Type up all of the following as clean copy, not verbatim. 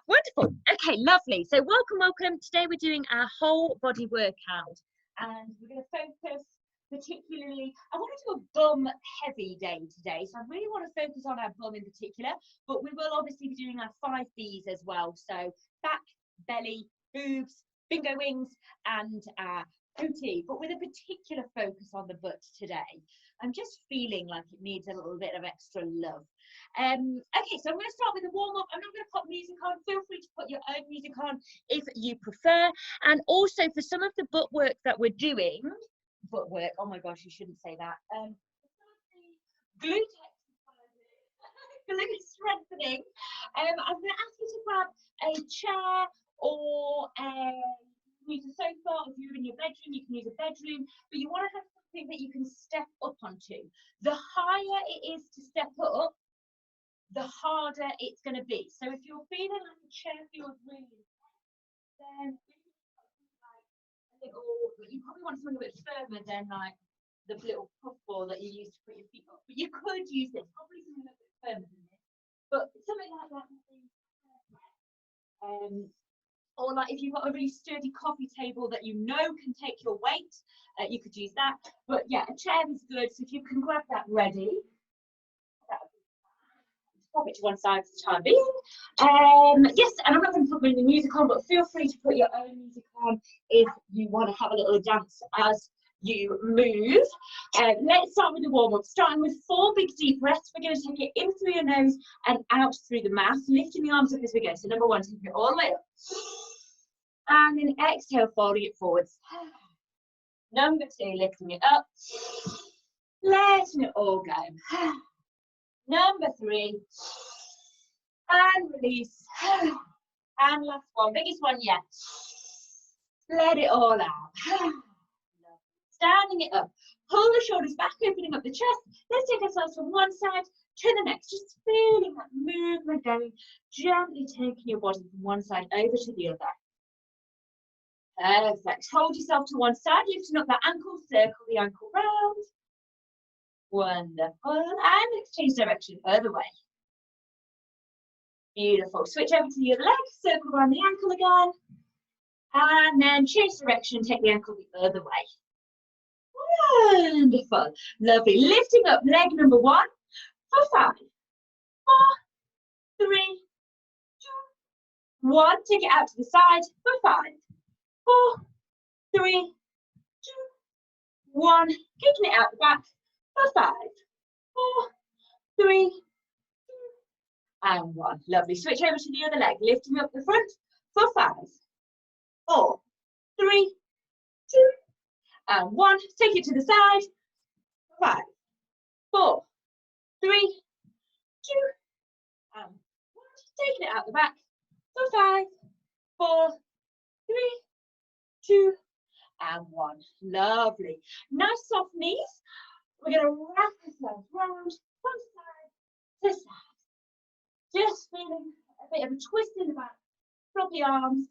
Wonderful. Okay, lovely. So welcome. Today we're doing our whole body workout, and we're going to focus particularly, I want to do a bum heavy day today, so I really want to focus on our bum in particular, but we will obviously be doing our 5 Bs as well. So back, belly, boobs, bingo wings, and booty, but with a particular focus on the butt today. I'm just feeling like it needs a little bit of extra love. Okay, so I'm going to start with a warm-up. I'm not going to put music on. Feel free to put your own music on if you prefer. And also for some of the butt work that we're doing, butt work, oh my gosh, you shouldn't say that. Glute strengthening. I'm going to ask you to grab a chair or use a sofa. If you're in your bedroom, you can use a bedroom, but you want to have something that you can step up onto. The higher it is to step up, the harder it's going to be. So if you're feeling like the chair feels really then you probably want something a bit firmer than like the little puffball that you use to put your feet up. But you could use this, probably something a little bit firmer than this. But something like that would be perfect. Or like if you've got a really sturdy coffee table that you know can take your weight, you could use that. But yeah, a chair is good. So if you can grab that ready, pop it to one side for the time being. Yes, and I'm not going to put any music on, but feel free to put your own music on if you want to have a little dance as you move. Let's start with the warm-up, starting with 4 big deep breaths. We're going to take it in through your nose and out through the mouth, lifting the arms up as we go. So number 1, take it all the way up. And then exhale, folding it forwards. Number 2, lifting it up. Letting it all go. Number 3, and release, and last one, biggest one yet. Let it all out. Standing it up, pull the shoulders back, opening up the chest. Let's take ourselves from one side to the next, just feeling that movement going, gently taking your body from one side over to the other. Perfect. Hold yourself to one side, lifting up that ankle, circle the ankle round. Wonderful. And let's change direction other way. Beautiful. Switch over to the other leg, circle around the ankle again. And then change direction, take the ankle the other way. Wonderful. Lovely. Lifting up leg number 1 for 5, 4, 3, 2, 1. Take it out to the side for 5, 4, 3, 2, 1. Kicking it out the back for 5, 4, 3, 2, and 1. Lovely. Switch over to the other leg, lifting up the front for 5, 4, 3, 2, and 1. Take it to the side. 5, 4, 3, 2, and 1. Taking it out the back for 5, 4, 3, 2, and 1. Lovely. Nice soft knees. We're going to wrap ourselves round from side to side. Just feeling a bit of a twist in the back. Floppy arms,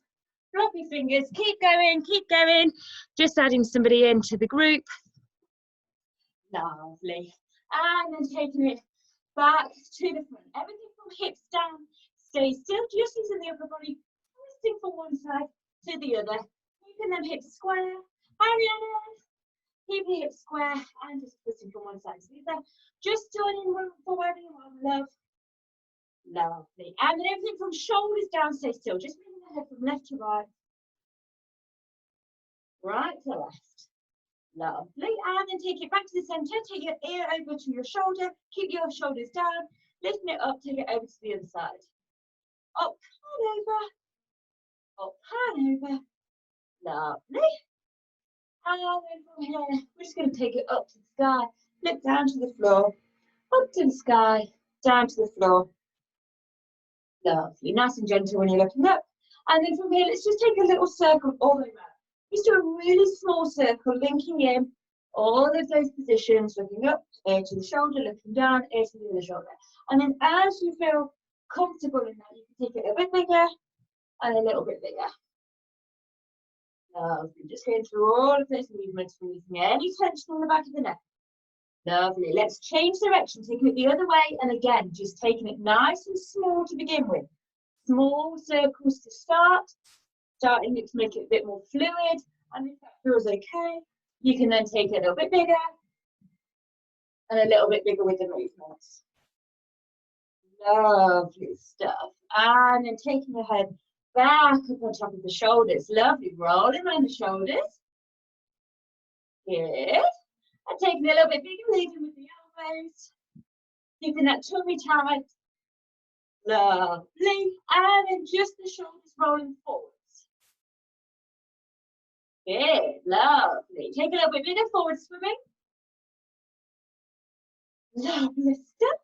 floppy fingers. Keep going, keep going. Just adding somebody into the group. Lovely. And then taking it back to the front. Everything from hips down. Stay still, just using the upper body. Twisting from one side to the other. Keeping them hips square. Ariana. Keep your hips square and just twisting from one side to the other. Just joining for wherever you are, love. Lovely. And then everything from shoulders down, stay still. Just moving the head from left to right. Right to left. Lovely. And then take it back to the center. Take your ear over to your shoulder. Keep your shoulders down. Lifting it up, take it over to the other side. Up and over. Up and over. Lovely. And then from here, we're just going to take it up to the sky, flip down to the floor, up to the sky, down to the floor. Lovely, nice and gentle when you're looking up. And then from here, let's just take a little circle all the way around. Just do a really small circle, linking in all of those positions, looking up, ear to the shoulder, looking down, ear to the other shoulder. And then as you feel comfortable in that, you can take it a bit bigger and a little bit bigger. Lovely. Just going through all of those movements, releasing any tension in the back of the neck. Lovely. Let's change direction, taking it the other way, and again, just taking it nice and small to begin with. Small circles to start, starting it to make it a bit more fluid, and if that feels okay, you can then take it a little bit bigger, and a little bit bigger with the movements. Lovely stuff. And then taking your head back up on top of the shoulders. Lovely. Rolling around the shoulders. Good. And taking a little bit bigger, leading with the elbows. Keeping that tummy tight. Lovely. And then just the shoulders rolling forwards. Good. Lovely. Take a little bit bigger, forward swimming. Lovely stuff.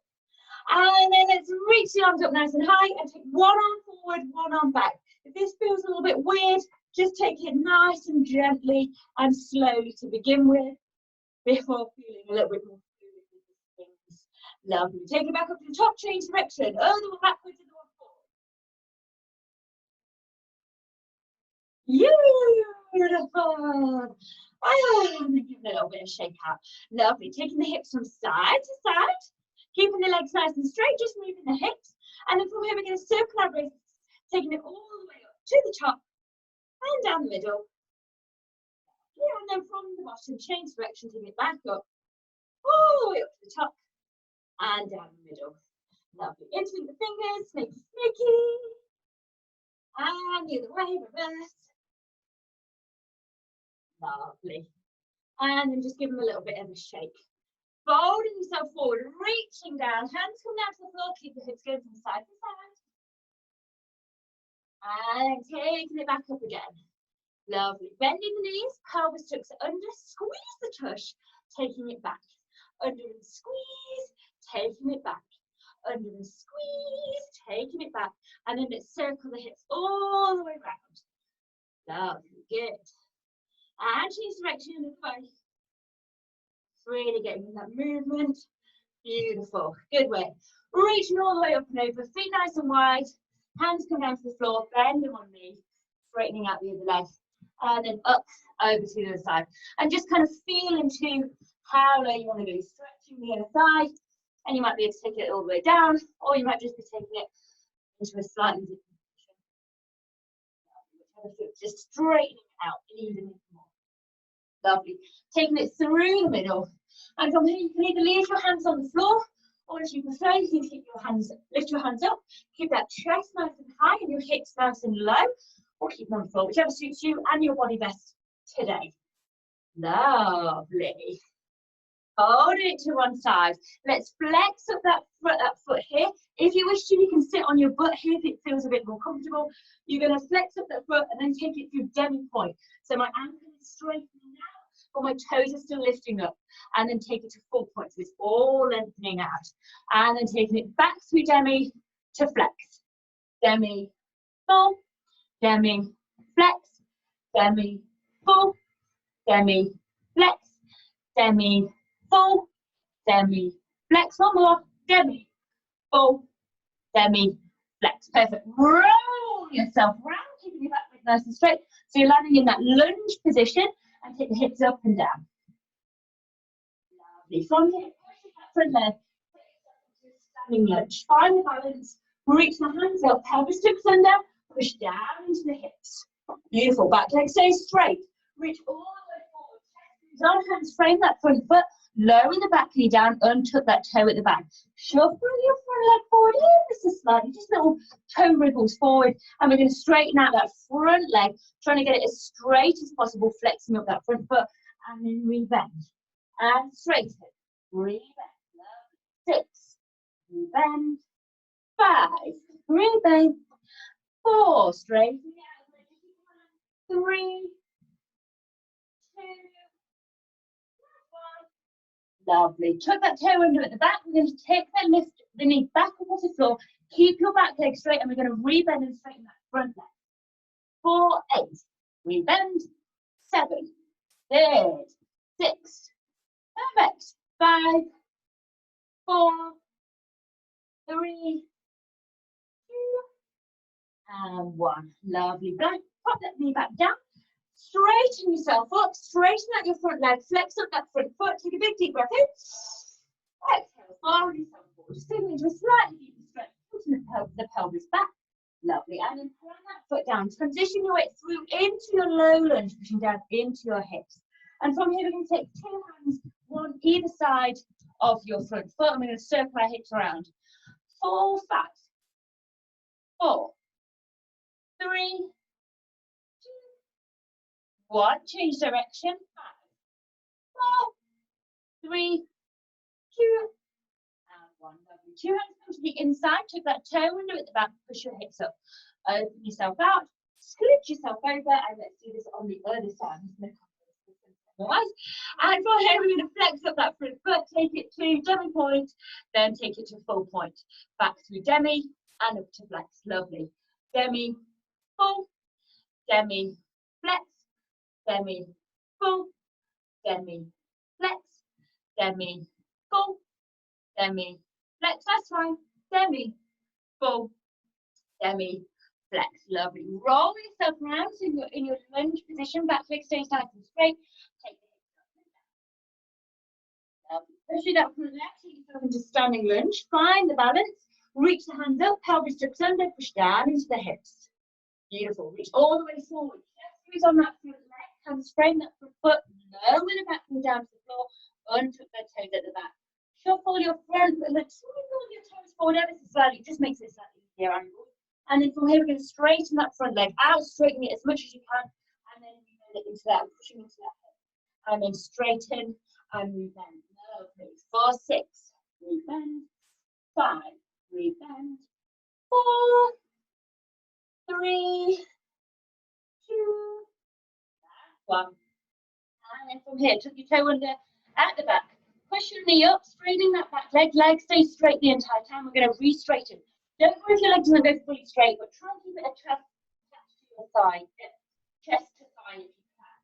And then let's reach the arms up nice and high and take one arm forward, one arm back. If this feels a little bit weird, just take it nice and gently and slowly to begin with before feeling a little bit more fluid with the things. Lovely. Take it back up to the top, change direction. Other one backwards and the one forward. Beautiful. And then give it a little bit of shake out. Lovely. Taking the hips from side to side. Keeping the legs nice and straight, just moving the hips. And then from here, we're going to circle our wrists, taking it all the way up to the top and down the middle. Yeah, and then from the bottom, change direction, take it back up, all the way up to the top and down the middle. Lovely. Interlink the fingers, snaky, snaky. And the other way, reverse. Lovely. And then just give them a little bit of a shake. Folding yourself forward, reaching down, hands come down to the floor, keep the hips going from side to side. And taking it back up again. Lovely. Bending the knees, pelvis tucks under, squeeze the tush, taking it back. Under and squeeze, taking it back. Under and squeeze, taking it back. And then let's circle the hips all the way around. Lovely, good. And change direction in the way. Really getting that movement. Beautiful. Good way. Reaching all the way up and over. Feet nice and wide. Hands come down to the floor. Bend them on knee. Straightening out the other leg. And then up over to the other side. And just kind of feel into how low you want to go. Stretching the other side. And you might be able to take it all the way down. Or you might just be taking it into a slightly different position. Just straightening out even more. Lovely. Taking it through the middle. And from here, you can either leave your hands on the floor, or if you prefer, you can keep your hands, lift your hands up, keep that chest nice and high and your hips nice and low, or keep them on the floor, whichever suits you and your body best today. Lovely. Hold it to one side. Let's flex up that foot here. If you wish to, you can sit on your butt here if it feels a bit more comfortable. You're going to flex up that foot and then take it through demi-point. So my ankle is straightening out, but my toes are still lifting up. And then take it to full point. So it's all lengthening out. And then taking it back through demi to flex. Demi, full, demi, flex, demi, full, demi, flex, demi, full, demi, flex. One more. Demi, full, demi, flex. Perfect. Roll yourself round, keeping your back leg nice and straight. So you're landing in that lunge position and take the hips up and down. Lovely. From here, push that front leg. Standing lunge. Find the balance. Reach the hands up. Pelvis tucks under. Push down into the hips. Beautiful. Back leg stays straight. Reach all the way forward. Chest on, hands frame that front foot. Lower the back knee down. Untuck that toe at the back. Shuffle your front leg forward ever so slightly. Just little toe wriggles forward. And we're going to straighten out that front leg. Trying to get it as straight as possible. Flexing up that front foot. And then rebend. And straighten. Rebend. 6. Rebend. 5. Rebend. 4. Straighten out. 3. 2. 1. Lovely. Tuck that toe under at the back. We're going to take that lift the knee back up off the floor. Keep your back leg straight, and we're going to rebend and straighten that front leg. 4, 8. Rebend. 7. Good. 6. Perfect. 5. 4. 3. 2. And 1. Lovely. Pop that knee back down. Straighten yourself up, straighten out your front leg, flex up that front foot, take a big deep breath in. Exhale, forward yourself forward. Just taking into a slightly deeper stretch, putting the pelvis back. Lovely. And then plant that foot down. Transition your way through into your low lunge, pushing down into your hips. And from here, we're going to take 2 hands, one either side of your front foot. And we're going to circle our hips around. 4, 5, 4, 3, 2, 1. Change direction. 5, 4, 3, 2, and 1. Lovely. 2 hands come to the inside. Tuck that toe under at the back. Push your hips up. Open yourself out. Scoot yourself over. And let's do this on the other side. And from here, we're going to flex up that front foot. Take it to demi point. Then take it to full point. Back through demi and up to flex. Lovely. Demi, full. Demi, flex. Demi, full. Demi, flex. Demi, full. Demi, flex. That's fine. Demi, full. Demi, flex. Lovely. Roll yourself around so you're in your lunge position. Back leg stays nice and straight. Take the hips up and down. Lovely. Push it up from the left. Take yourself into standing lunge. Find the balance. Reach the hands up. Pelvis tucks under. Push down into the hips. Beautiful. Reach all the way forward. Chest squeeze on that front leg. Hands frame that front foot. Lower the back knee down to the floor. Untuck the toes at the back. Shuffle your front, but twinkle your toes forward ever so slightly. It just makes it slightly easier angle. And then from here, we're going to straighten that front leg out, straighten it as much as you can, and then move it into that, pushing into that hip. And then straighten and move bend. Lovely. 4, 6, rebend. 5, rebend. 4, 3, 2, 1. And then from here, tuck your toe under at the back. Push your knee up, straightening that back leg. Leg stays straight the entire time. We're going to re-straighten. Don't worry if your leg doesn't go fully straight, but try and keep it a chest to your thigh. Chest to thigh if you can.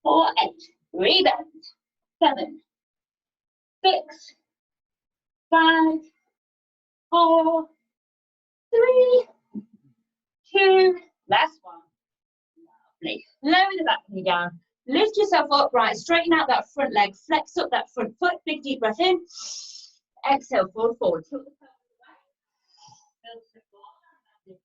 4, 8, rebend. 7, 6, 5, 4, 3, 2, last one. Lovely. Lower the back knee down. Lift yourself upright, straighten out that front leg, flex up that front foot, big deep breath in. Exhale, fold forward. Tilt the pelvis away.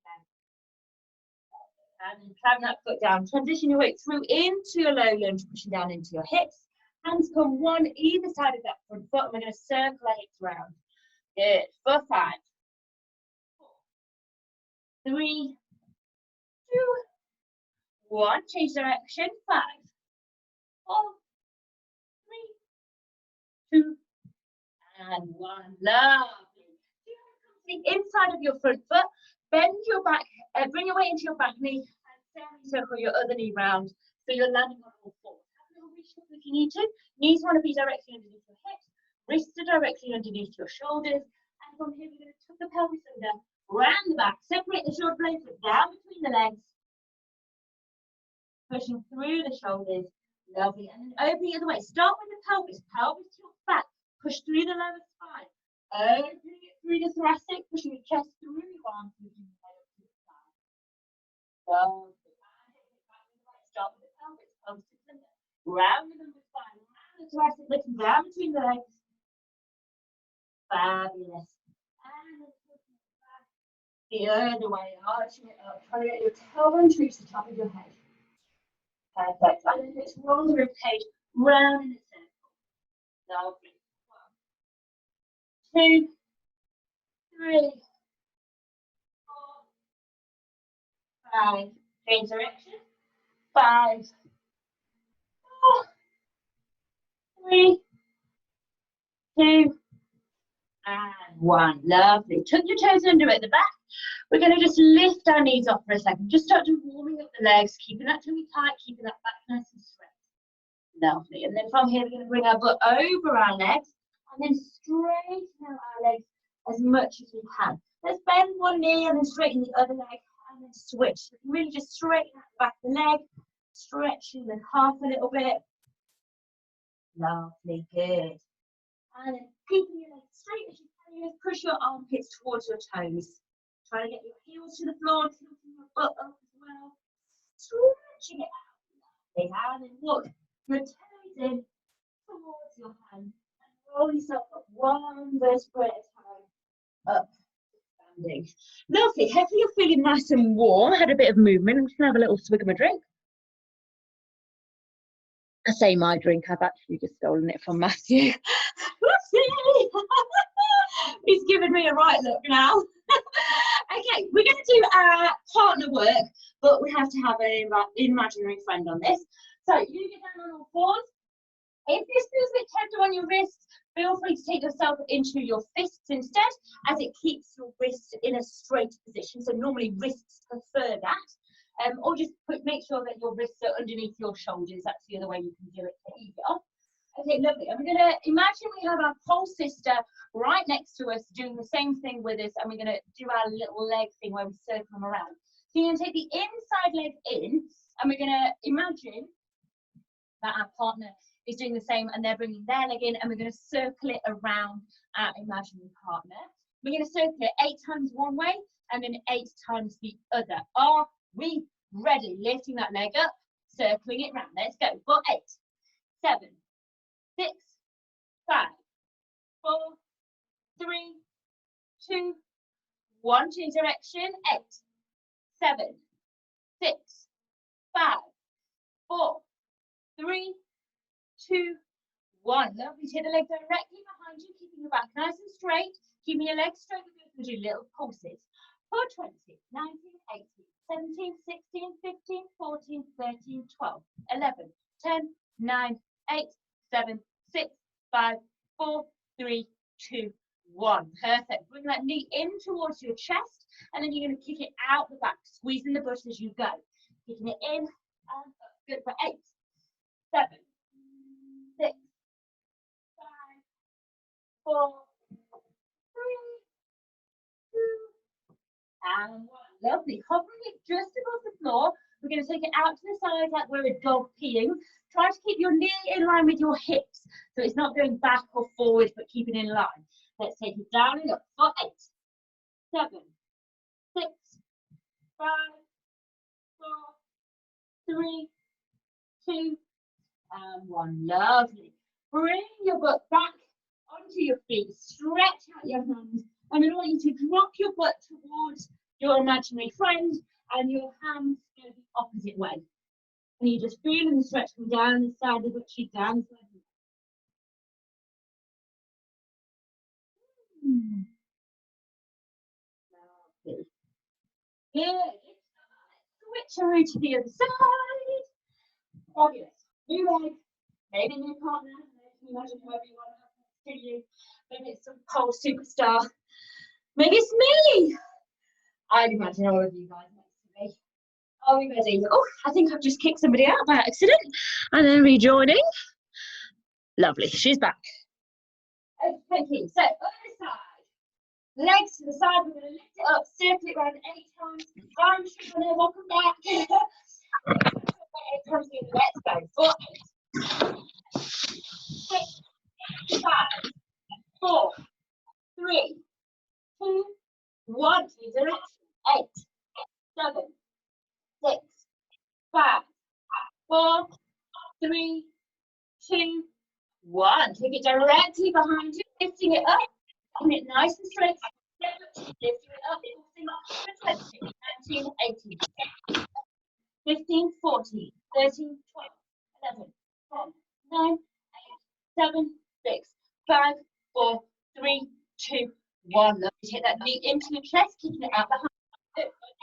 And then clamp that foot down. Transition your weight through into your low lunge, pushing down into your hips. Hands come one either side of that front foot, and we're going to circle our hips round. Good. For 5, 4, 3, 2, 1. Change direction. 5, 4, 3, 2, and 1. Lovely. The inside of your front foot, bend your back, bring your weight into your back knee, and circle your other knee round. So you're landing on all 4. Have a little reach up if you need to. Knees want to be directly underneath your hips, wrists are directly underneath your shoulders, and from here we're going to tuck the pelvis under, round the back, separate the shoulder blades, put down between the legs, pushing through the shoulders. Lovely. And then open the other way. Start with the pelvis. Pelvis tilts back. Push through the lower spine. Opening it through the thoracic. Pushing your chest through your arms. Moving your head up to the side. Lovely. Start with the pelvis. Pelvis tilts under. Round the lumbar spine. Round the thoracic. Lifting down between the legs. Fabulous. And then pushing it back the other way. Arching it up. Trying to get your tailbone to reach the top of your head. Perfect. And then just roll the rib cage round in a circle. Lovely. 1, 2, 3, 4, 5. Change direction. 5, 4, 3, 2, and 1. Lovely. Tuck your toes under at the back. We're going to just lift our knees off for a second. Just start to warming up the legs, keeping that tummy tight, keeping that back nice and straight. Lovely. And then from here, we're going to bring our butt over our legs and then straighten out our legs as much as we can. Let's bend one knee and then straighten the other leg and then switch. Really just straighten out the back of the leg, stretching the calf a little bit. Lovely. Good. And then keeping your legs straight as you can. You just push your armpits towards your toes. Try to get your heels to the floor, tilting your butt up as well. Stretching it out. Okay, and then look, your toes in towards your hand and roll yourself up one vertebrae at a time. Up, standing. Lovely. Hopefully you're feeling nice and warm. Had a bit of movement. I'm just gonna have a little swig of my drink. I say my drink, I've actually just stolen it from Matthew. He's giving me a right look now. Okay, we're going to do our partner work, but we have to have an imaginary friend on this. So you get down on all fours. If this feels a bit tender on your wrists, feel free to take yourself into your fists instead, as it keeps your wrists in a straight position. So normally wrists prefer that. Or just make sure that your wrists are underneath your shoulders. That's the other way you can do it to ease it off. Okay, lovely. And we're going to imagine we have our pole sister right next to us doing the same thing with us, and we're going to do our little leg thing where we circle them around. So you're going to take the inside leg in, and we're going to imagine that our partner is doing the same, and they're bringing their leg in, and we're going to circle it around our imaginary partner. We're going to circle it 8 times one way, and then 8 times the other. Are we ready? Lifting that leg up, circling it round. Let's go. For 8, 7, 6, 5, 4, 3, 2, 1. Change direction. 8, 7, 6, 5, 4, 3, 2, 1. Lovely. Take the leg directly behind you, keeping your back nice and straight. Keeping your legs straight. We're going to do little pulses. For 20, 19, 18, 17, 16, 15, 14, 13, 12, 11, 10, 9, 8, 7, 6, 5, 4, 3, 2, 1. Perfect. Bring that knee in towards your chest, and then you're going to kick it out the back, squeezing the butt as you go. Kicking it in and up. Good for 8, 7, 6, 5, 4, 3, 2, and 1. Lovely. Hovering it just above the floor. We're going to take it out to the side like we're a dog peeing. Try to keep your knee in line with your hips, so it's not going back or forward, but keep it in line. Let's take it down and up for 8, 7, 6, 5, 4, 3, 2, and 1. Lovely. Bring your butt back onto your feet. Stretch out your hands. And then I want you to drop your butt towards your imaginary friend, and your hands go the opposite way. And you just feel the stretch from down the side of the butt cheek down. Lovely. Good. Switch over to the other side. Fabulous. New leg. Maybe new partner. You can imagine whoever you want to have next to you. Maybe it's some pole superstar. Maybe it's me. I'd imagine all of you guys next to me. Are we ready? Oh, I think I've just kicked somebody out by accident. And then rejoining. Lovely. She's back. Okay, thank you. So, other side. Legs to the side. We're going to lift it up, circle it around 8 times. Arms to the welcome back. 8 times the other. Let's go. 4, 8. 6, 5, 4, 3, 2, 1. Change direction. 8, 7, 6, 5, 4, 3, 2, 1. Take it directly behind you, lifting it up, keeping it nice and straight. Lifting it up, for 20, 19, 18, 15, 14, 13, 12, 11, 10, 9, 8, 7, 6, 5, 4, 3, 2, 1. Lovely. Take that knee into your chest, keeping it out behind.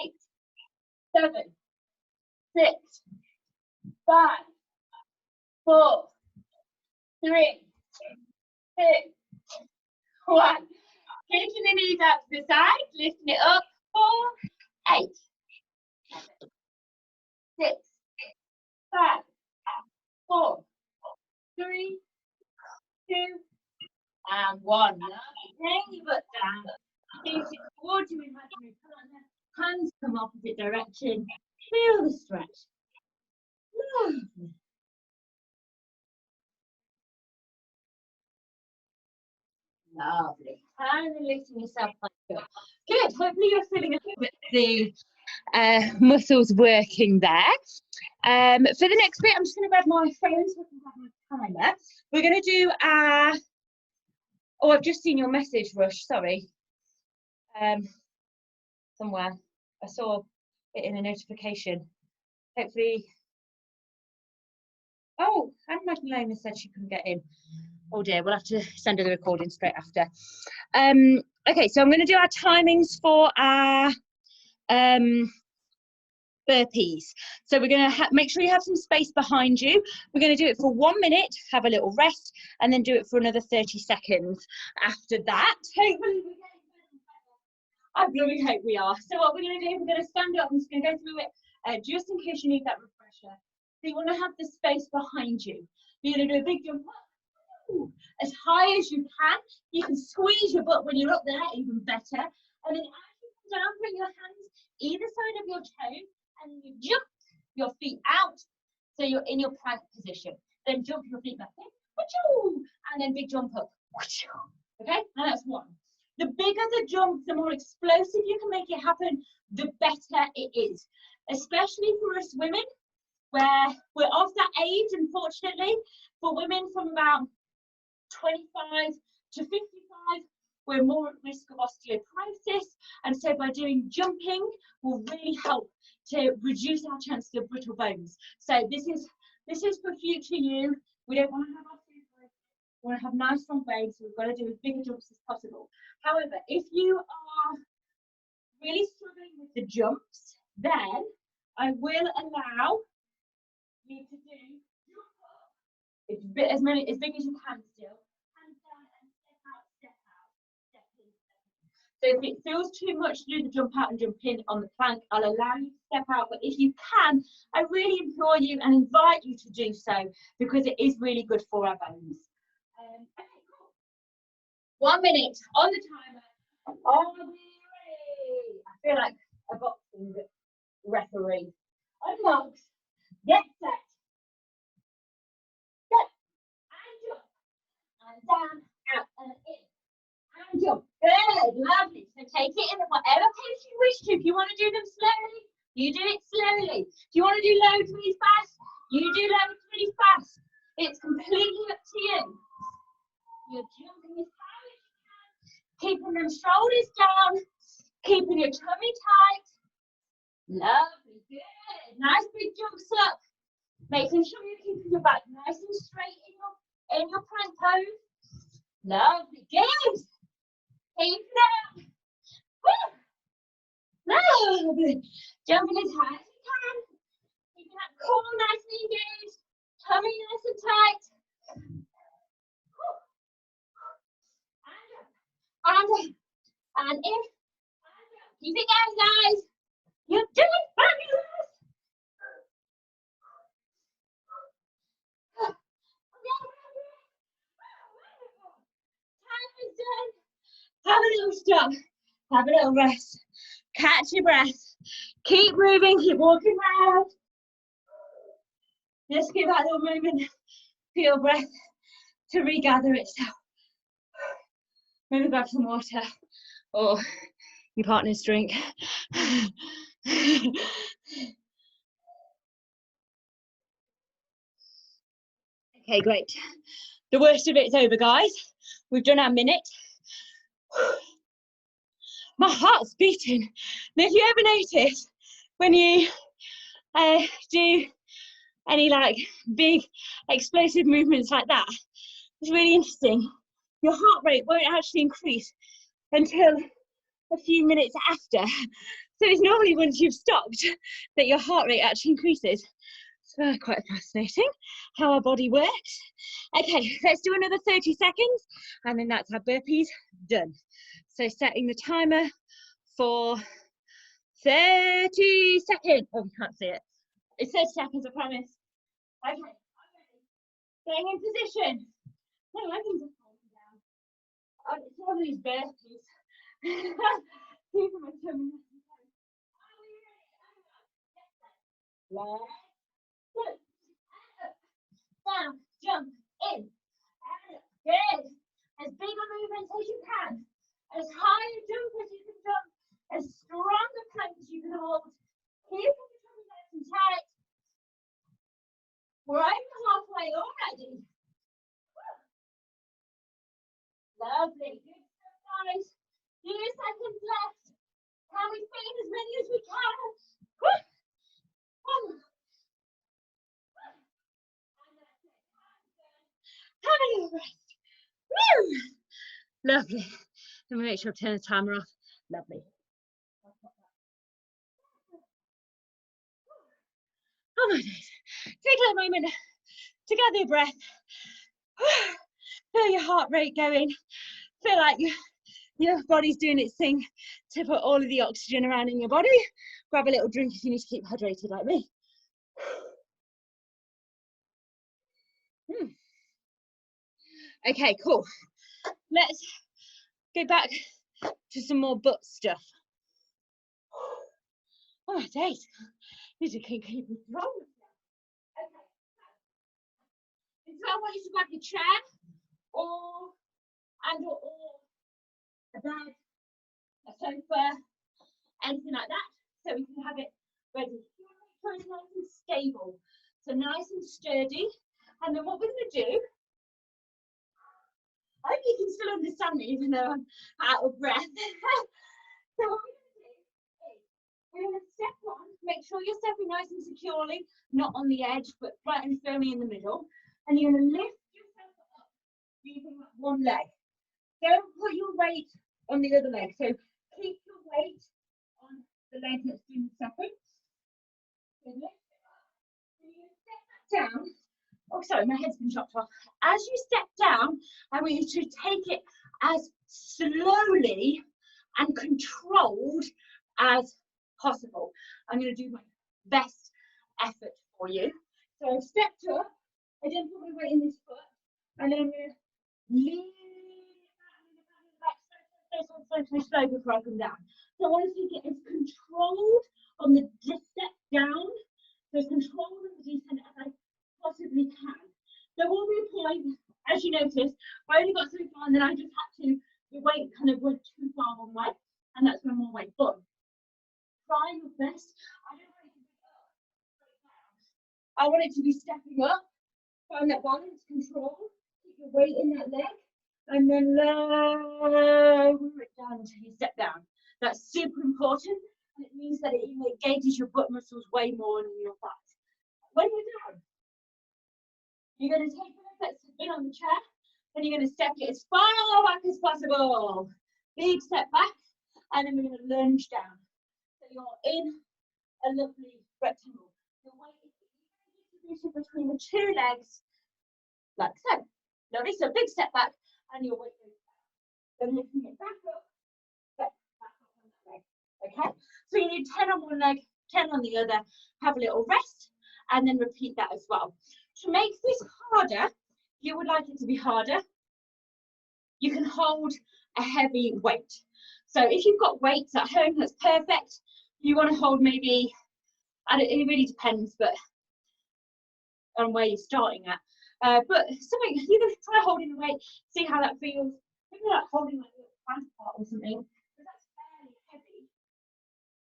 8, 7, 6, 5, 4, 3, 2, 1. Kicking the knees out to the side, lifting it up. 4, 8, 6, 5, 4, 3, 2, and 1. Bring your butt down. Face it towards your imaginary partner. Hands come opposite direction. Feel the stretch. Lovely. Lovely. And releasing yourself back up. Good. Hopefully you're feeling a little bit of the muscles working there. For the next bit, I'm just going to grab my phone so I can grab my timer. We're going to do our... Oh, I've just seen your message, Rush, sorry. Somewhere. I saw it in a notification. Hopefully... Oh, and Magdalena said she couldn't get in. Oh dear, we'll have to send her the recording straight after. Okay, so I'm going to do our timings for our burpees. So we're going to make sure you have some space behind you. We're going to do it for 1 minute, have a little rest, and then do it for another 30 seconds after that. Hopefully we're getting better. I really hope we are. So what we're going to do, we're going to stand up. I'm just going to go through it just in case you need that refresher. So you want to have the space behind you. You're going to do a big jump up as high as you can. You can squeeze your butt when you're up there, even better. And then as you come down, bring your hands either side of your toe, and you jump your feet out, so you're in your plank position. Then jump your feet back in, and then big jump up. Okay, and that's one. The bigger the jump, the more explosive you can make it happen, the better it is. Especially for us women, where we're of that age, unfortunately. For women from about 25 to 55, we're more at risk of osteoporosis, and so by doing jumping will really help to reduce our chances of brittle bones. So this is for future you. We don't want to have osteoporosis. We want to have nice strong bones, so we've got to do as big a jumps as possible. However, if you are really struggling with the jumps, then I will allow you to do jump up. It's as big as you can still. Hands down and step out, step out, step in, step in. So if it feels too much to do the jump out and jump in on the plank, I'll allow you to step out. But if you can, I really implore you and invite you to do so, because it is really good for our bones. Okay, cool. 1 minute on the timer. Are we ready? I feel like a boxing referee. Unlocked. Get set. Step. And jump. And down, out, and in. And jump. Good. Lovely. So take it in whatever pace you wish to. If you want to do them slowly, you do it slowly. If you want to do loads really fast, you do loads really fast. It's completely up to you. You're jumping as high as you can, keeping them shoulders down, keeping your tummy tight. Lovely, good. Nice big jumps up. Making sure you're keeping your back nice and straight in your plank pose. Lovely, good. Keep it up. Woo. Lovely. Jumping as high as you can. Keeping that core nice and engaged. Tummy nice and tight. And in, and out. Keep it going, guys. You're doing fabulous. Time is done. Have a little stop. Have a little rest. Catch your breath. Keep moving. Keep walking around. Just give that little moment for your breath to regather itself. Maybe grab some water or your partner's drink. Okay, great. The worst of it's over, guys. We've done our minute. My heart's beating. Now, if you ever notice when you do any like big explosive movements like that, it's really interesting. Your heart rate won't actually increase until a few minutes after. So it's normally once you've stopped that your heart rate actually increases. So quite fascinating how our body works. Okay, let's do another 30 seconds and then that's our burpees done. So setting the timer for 30 seconds. Oh, you can't see it. It's 30 seconds, I promise. Okay, I'm ready. Staying in position. No, I think just falling down. It's one of these burpees. Keeping my tummy. Are we ready? Left. Good. Down, jump, in, and up. Good. As big a movement as you can. As high a jump as you can jump. As strong a plank as you can hold. Keep your tummy nice and tight. Lovely. Let me make sure I turn the timer off. Lovely. Oh my days. Take a little moment to gather your breath. Feel your heart rate going. Feel like your body's doing its thing to put all of the oxygen around in your body. Grab a little drink if you need to keep hydrated like me. Okay, cool. Let's go back to some more butt stuff. Oh my days. Need to keep it wrong. Okay. So I want you to grab your chair or a bed, a sofa, anything like that, so we can have it ready. So it's nice and stable, so nice and sturdy. And then what we're going to do, I hope you can still understand me even though I'm out of breath. So what we're going to do is we're going to step on, make sure you're stepping nice and securely, not on the edge, but right and firmly in the middle. And you're going to lift yourself up using one leg. Don't put your weight on the other leg. So keep your weight on the leg that's doing the stepping. So lift it up. So you step that down. Oh, sorry, my head's been chopped off. As you step down, I want you to take it as slowly and controlled as possible. I'm going to do my best effort for you. So I've stepped up. I didn't put my weight in this foot. And then I'm going to lean so slow before I come down. So I want to get as controlled on the step down, so as controlled on the descent as I possibly can. So all the point, as you notice, I only got so far and then I just had to, the weight kind of went too far one way, and that's when more weight. But try your best. I don't want it to be up, straight down. I want it to be stepping up, find that balance, control, keep your weight in that leg, and then lower it down until you step down. That's super important, and it means that it engages your butt muscles way more than your thighs. When you're down, you're going to take the leg that's been on the chair, and you're going to step it as far back as possible. Big step back, and then we're going to lunge down. So you're in a lovely rectangle. The weight is distributed between the two legs, like so. Lovely, so big step back, and your weight goes down. Then lifting it back up, step back up on that leg. Okay? So you need 10 on one leg, 10 on the other, have a little rest, and then repeat that as well. To make this harder, you would like it to be harder, you can hold a heavy weight. So if you've got weights at home, that's perfect. You want to hold maybe, it really depends, but on where you're starting at. But something, you can try holding the weight, see how that feels. Maybe like holding like a little plant pot or something, because that's fairly heavy.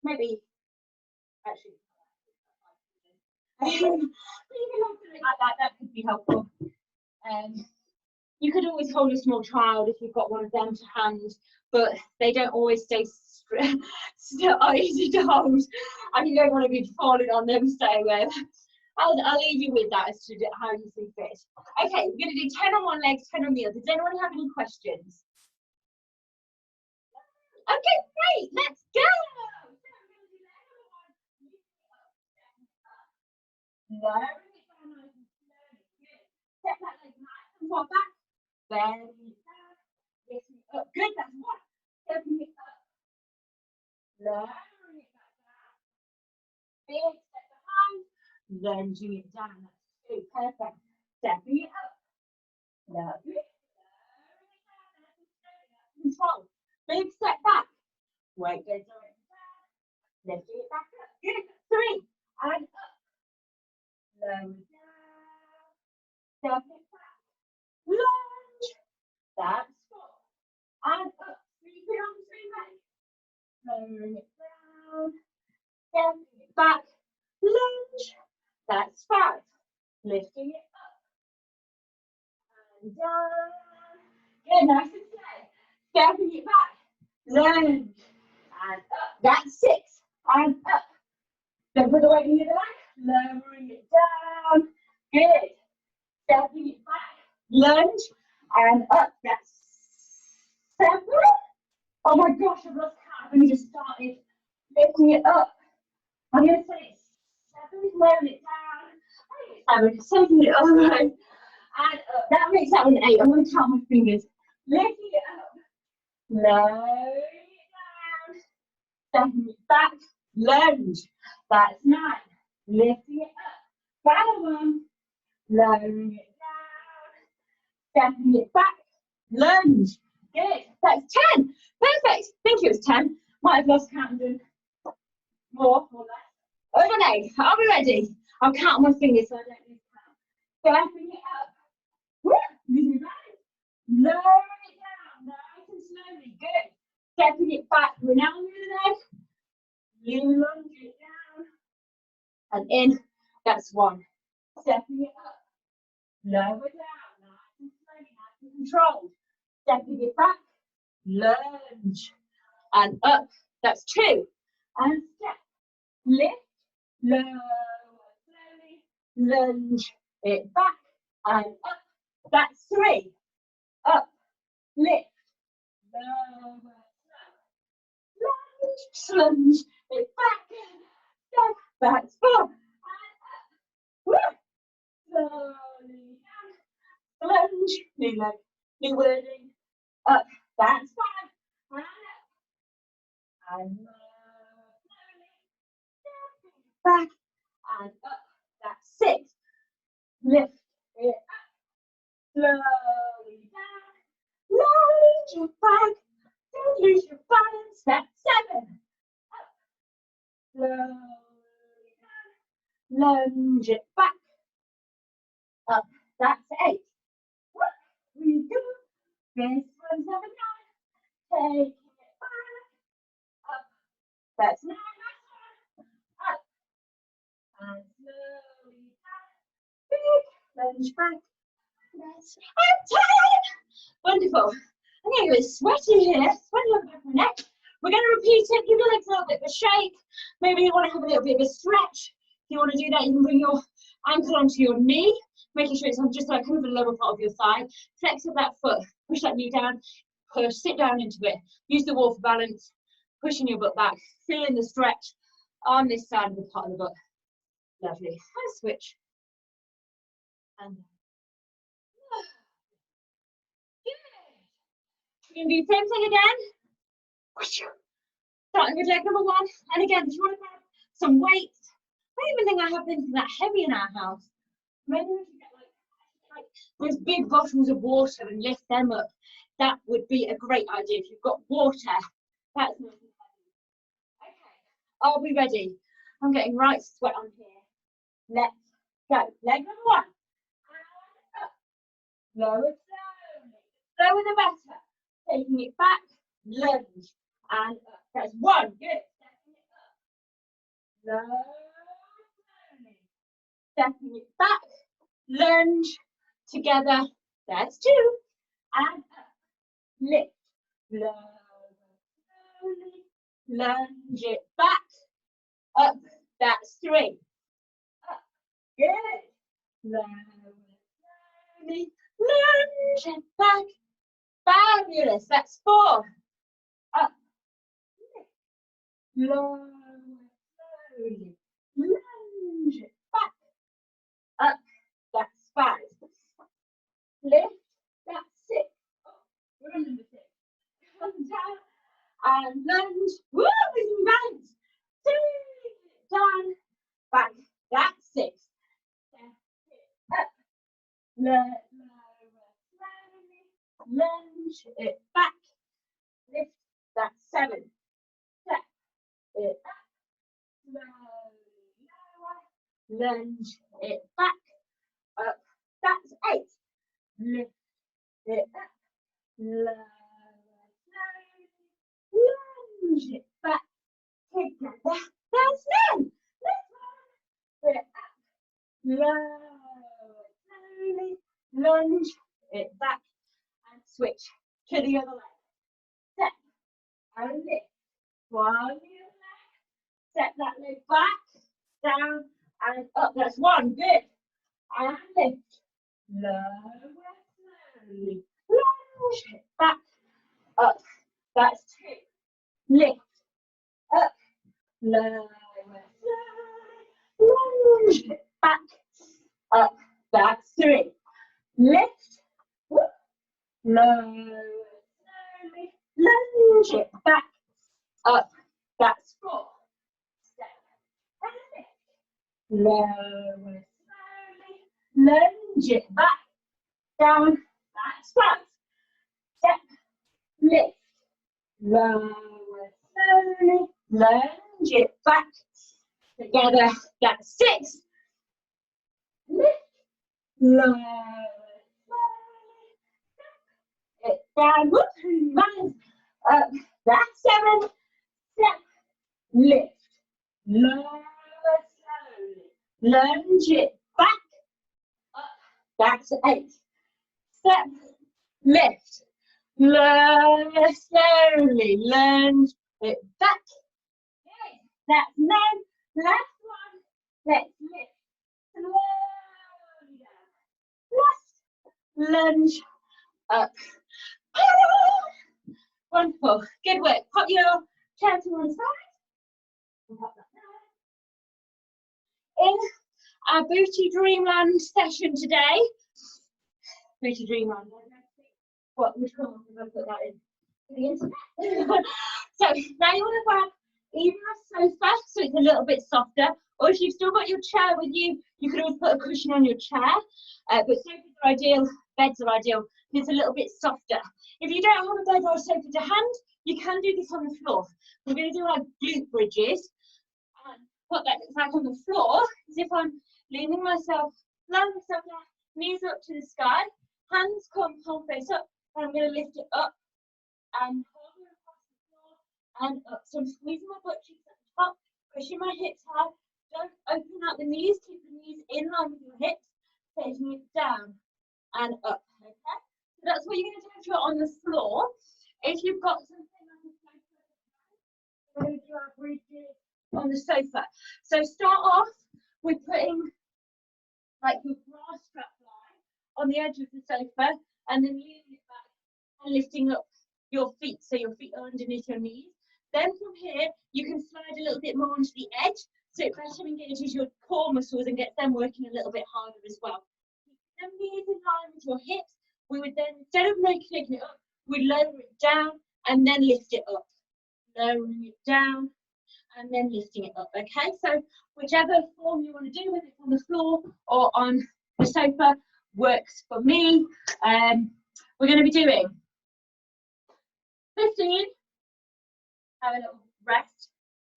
Maybe, actually, you can hold something like that, that could be helpful. You could always hold a small child if you've got one of them to hand, but they don't always stay easy to hold, and you don't want to be falling on them, so I'll leave you with that as to how you see fit. Okay, we're going to do 10 on one leg, 10 on the other. Does anyone have any questions? Okay, great, let's go! Lowering it down nice and slowly. Good. Step that leg nice and far back. Bending it down. Lifting it up. Good, that's one. Stepping it up. Lowering it back down. Big step behind. Lunging it down. That's two. Perfect. Stepping it up. Lovely. Lowering it down. Nice and slowly. That's control. Big step back. Weight goes down. Lifting it back up. Good. Three. And up. Lower down. Step it back. Lunge. That's four. And up. Sweeping on the same leg. Lowering it down. Stepping it back. Lunge. That's five. Lifting it up. And down. Good. Nice and slow. Stepping it back. Lunge. And up. That's six. And up. Don't put the weight in the other leg. Lowering it down. Good. Stepping it back. Lunge. And up. That's 7. Oh my gosh, I've lost count. I've only just started lifting it up. I'm going to say it's 7, slowing it down. I think it's 7, taking it all the way. And up. That makes that one 8. I'm going to count my fingers. Lifting it up. Lowering it down. Stepping it back. Lunge. That's 9. Lifting it up. Final one. Lowering it down. Stepping it back. Lunge. Good. That's 10. Perfect. I think it was 10. Might have lost count and done more or less. Over 8. Are we ready? I'll count my fingers so I don't lose count. Stepping it up. Woo! Losing balance. Lowering it down. Nice and slowly. Good. Stepping it back. We're now on the other leg. You lunge it down. And in. That's 1. Stepping it up. Lower down. Nice and slowly. Nice and controlled. Stepping it back. Lunge. And up. That's 2. And step. Lift. Lower. Slowly. Lunge it back. And up. That's 3. Up. Lift. Lower. Slow. Lunge. Lunge it back. Step. That's 4. And up. Woo. Slowly down. Lunge. New leg. New wording. Up. That's 5. And up. And slowly. Back. And up. That's 6. Lift it up. Slowly down. Lunge it back. Don't lose your balance. That's 7. Up. Slowly down. Lunge it back. Up. That's 8. We go. This one's number 9. Taking it back. Up. That's 9. Last one. Up. And slowly down. Big lunge back. That's 10. Wonderful. I'm getting a bit sweaty here. Sweaty on the back of my neck. We're going to repeat it. Give your legs a little bit of a shake. Maybe you want to have a little bit of a stretch. If you want to do that, you can bring your ankle onto your knee, making sure it's on just like kind of the lower part of your thigh. Flex up that foot. Push that knee down. Push. Sit down into it. Use the wall for balance. Pushing your butt back. Feeling the stretch on this side of the part of the butt. Lovely. And switch. And we're going to do the same thing again. Starting with leg number 1. And again, if you want to grab some weights, I don't even think I have anything that heavy in our house. Maybe we can get like those big bottles of water and lift them up. That would be a great idea. If you've got water, that's nice and heavy. Okay, are we ready? I'm getting right sweat on here. Let's go. Leg number 1. And up. Lower slowly. Slower the better. Taking it back. Lunge. And up. That's 1. Good. Stepping it up. Low. Slowly. Stepping it back. Lunge. Together. That's 2. And up. Lift. Lower. Slowly. Lunge it back. Up. That's 3. Up. Good. Lower. Slowly. Lunge it back. Fabulous. That's 4. Up. Lower. Slowly. Lunge it back. Up. That's 5. Lift. That's 6. Oh, we're on number 6. Come down and lunge. Woo! We can balance. 2. Down. Back. That's 6. Step it up. Lower. Slowly. Lunge it back. Lift. That's 7. Step it up. Slowly lower. Lunge it back. Up. That's 8. Lift it up. Lower. Slowly. Lunge it back. Together. That's 9. Lift it up. Lower. Slowly. Lunge it back. And switch to the other leg. Step and lift. One new leg. Step that leg back, down and up. That's 1. Good. And lift. Lower slowly. Lunge it back. up, that's 2, lift, up, lower, lunge, back, up, that's 3, lift, whoop, lower, slowly, lunge it, back, up, that's 4, step, and lift, lower, slowly, lunge it, back, down, that's 5, step, lift, lower, slowly, lunge it, back, together, that's 6, lift, lower, slowly, it down, whoop, minus, up, that's 7, step, lift, lower, slowly, lunge it, back, up, that's 8, step, lift, lower, slowly, lunge it back, okay, that's 9, last one, let's lift, slowly down, last, lunge, up, wonderful, good work, pop your chair to one side, and pop that down. In our Booty Dreamland session today, Booty Dreamland, which one am I going to put that in? The internet. So now you want to grab either a sofa, so it's a little bit softer, or if you've still got your chair with you, you could always put a cushion on your chair, but sofas are ideal, beds are ideal, it's a little bit softer. If you don't have a bed or a sofa to hand, you can do this on the floor. We're going to do our glute bridges, and what that looks like on the floor is if I'm leaning myself, land myself down, knees up to the sky, hands come palm face up, and I'm going to lift it up and hold it across the floor and up. So I'm squeezing my butt cheeks at the top, pushing my hips high. Don't open out the knees, keep the knees in line with your hips, taking it down and up. Okay? So that's what you're going to do if you're on the floor. If you've got something like a sofa, we're going to do our bridges on the sofa. So start off with putting like your bra strap line on the edge of the sofa and then leaning it back and lifting up your feet, so your feet are underneath your knees. Then from here, you can slide a little bit more onto the edge, so it better engages your core muscles and gets them working a little bit harder as well. Keep them knees in line with your hips. We would then, instead of taking it up, we'd lower it down and then lift it up. Lowering it down and then lifting it up, okay? So whichever form you want to do, whether it's on the floor or on the sofa, works for me. We're going to be doing 15, have a little rest,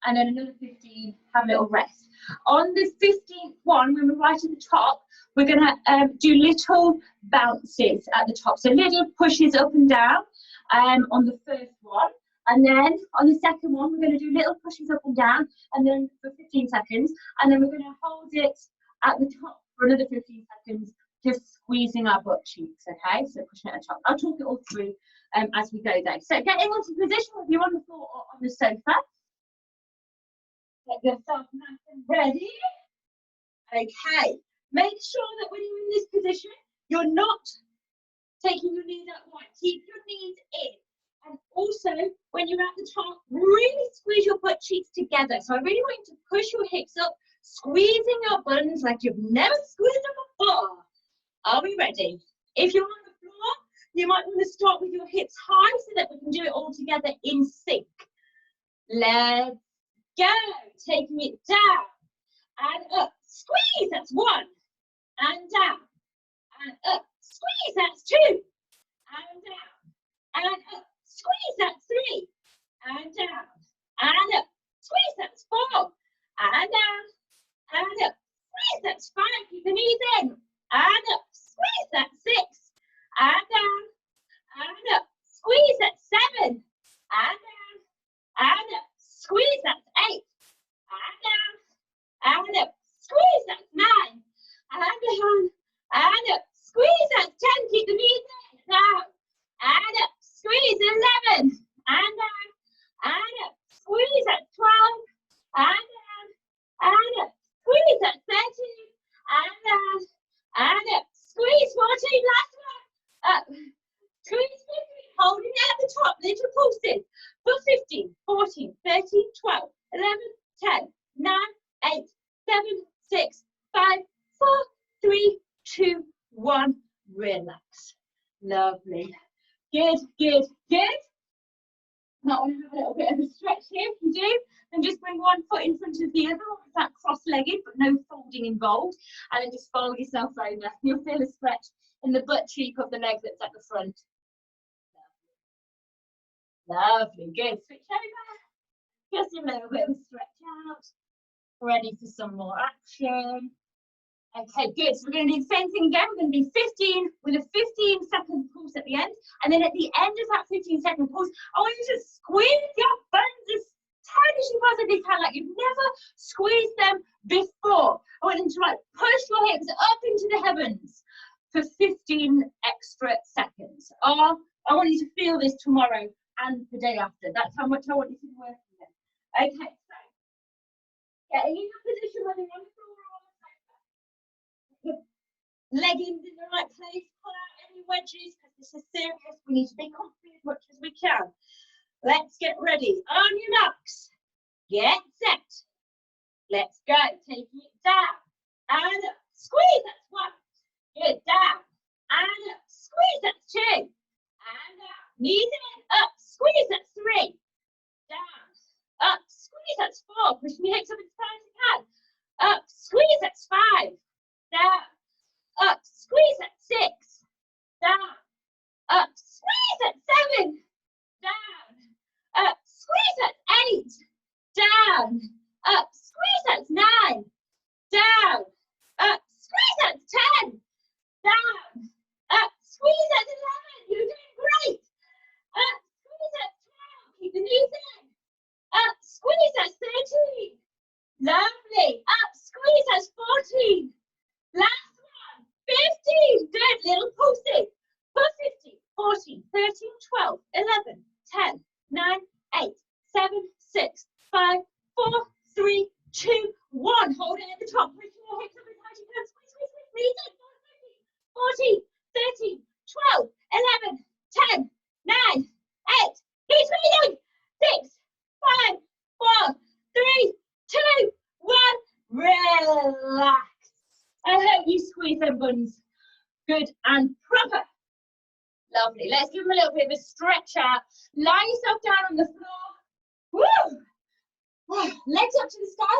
and then another 15, have a little rest. On the 15th one, when we're right at the top, we're going to do little bounces at the top. So little pushes up and down on the first one. And then on the second one, we're going to do little pushes up and down, and then for 15 seconds. And then we're going to hold it at the top for another 15 seconds, just squeezing our butt cheeks, okay? So pushing it at the top. I'll talk it all through as we go there. So getting into position, if you're on the floor or on the sofa. Get yourself nice and ready. Okay. Make sure that when you're in this position, you're not taking your knees out wide. Keep your knees in. And also, when you're at the top, really squeeze your butt cheeks together. So I really want you to push your hips up, squeezing your buns like you've never squeezed them before. Are we ready? If you're on the floor, you might want to start with your hips high so that we can do it all together in sync. Let's go. Taking it down and up. Squeeze, that's 1. And down. And up. Squeeze, that's 2. And down. And up. Squeeze, that's 3. And down. And up. Squeeze, that's 4. And down. And up. Squeeze, that's 5. Keep the knees in. And up. Squeeze, that's 6. And down. And up. Squeeze, that's 7. And down. And up. Squeeze, that's 8. And down. And up. Squeeze, that's 9. And down. And up. Squeeze, that's 10. Keep the knees in. Down. And up. Squeeze, 11. And down. And up. Squeeze, that's 12. And down. And up. Squeeze, that's 13. And down. And up. Squeeze, 14. Last one. Up. Squeeze, 15. Holding it at the top. Lift 10, 9, 8, 7, 6, 5, 4, 3, 2, 1. Relax. Lovely. Good, good, good. Might want to have a little bit of a stretch here if you do. And just bring one foot in front of the other, like that cross-legged, but no folding involved. And then just fold yourself over. You'll feel a stretch in the butt cheek of the leg that's at the front. Lovely, good. Switch over. Just a little bit of a stretch out. Ready for some more action. Okay, good. So we're going to do the same thing again. We're going to do 15 with a 15-second pulse at the end. And then at the end of that 15-second pulse, I want you to squeeze your buns as tight as you possibly can, like you've never squeezed them before. I want you to like push your hips up into the heavens for 15 extra seconds. I want you to feel this tomorrow and the day after. That's how much I want you to work with it. Okay, so getting in a position where you're on the floor or on the sofa. Your leggings in the right place. Pull out any wedges because this is serious. We need to be comfy as much as we can. Let's get ready. On your marks. Get set. Let's go. Taking it down and up. Squeeze. That's one. Good. Down and up. Squeeze. That's two. And up. Knees in. Up. Squeeze. That's three. Down. Up. Squeeze. That's four. Push your hips up as far as you can. Up. Squeeze. That's five. Down. Up. Squeeze. That's six. Down. Up. Squeeze. That's seven. Down. Up. Squeeze. That's eight. Down. Up. Squeeze. That's nine. Down. Up. Squeeze. That's 10. Down. Up. Squeeze. That's 11. You're doing great. Up. Squeeze. That's 12. Keep the knees in. Up. Squeeze. That's 13. Lovely. Up. Squeeze. That's 14. Last one. 15. Good. Little pulses. Put 15, 14, 13, 12, 11, 10, 9, 8, 7, 6, 5, 4, 3, 2, 1. Hold it at the top. Push your hips up as high as you can. Squeeze, squeeze, squeeze. Knees in. 14, 13, 12, 11, 10, 9, 8. Keep squeezing. 6, 5, 4, 3, 2, 1. Relax. I hope you squeeze them buns good and proper. Lovely. Let's give them a little bit of a stretch out. Lie yourself down on the floor. Woo! Legs up to the sky.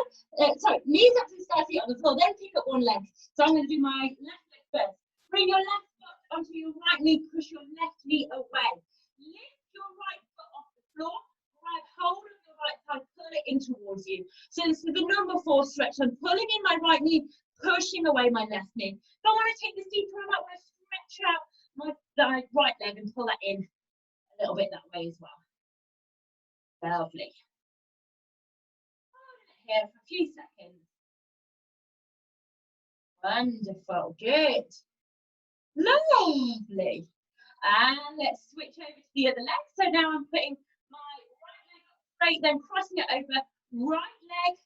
Sorry, knees up to the sky, feet on the floor. Then pick up one leg. So I'm going to do my left leg first. Bring your left foot onto your right knee. Push your left knee away. Lift your right foot off the floor. Grab hold of your right thigh. Pull it in towards you. So this is the number 4 stretch. I'm pulling in my right knee, pushing away my left knee. Don't want to take this deeper. I might want to stretch out my right leg and pull that in a little bit that way as well. Lovely. Hold it here for a few seconds. Wonderful. Good. Lovely. And let's switch over to the other leg. So now I'm putting my right leg up straight, then crossing it over. Right leg,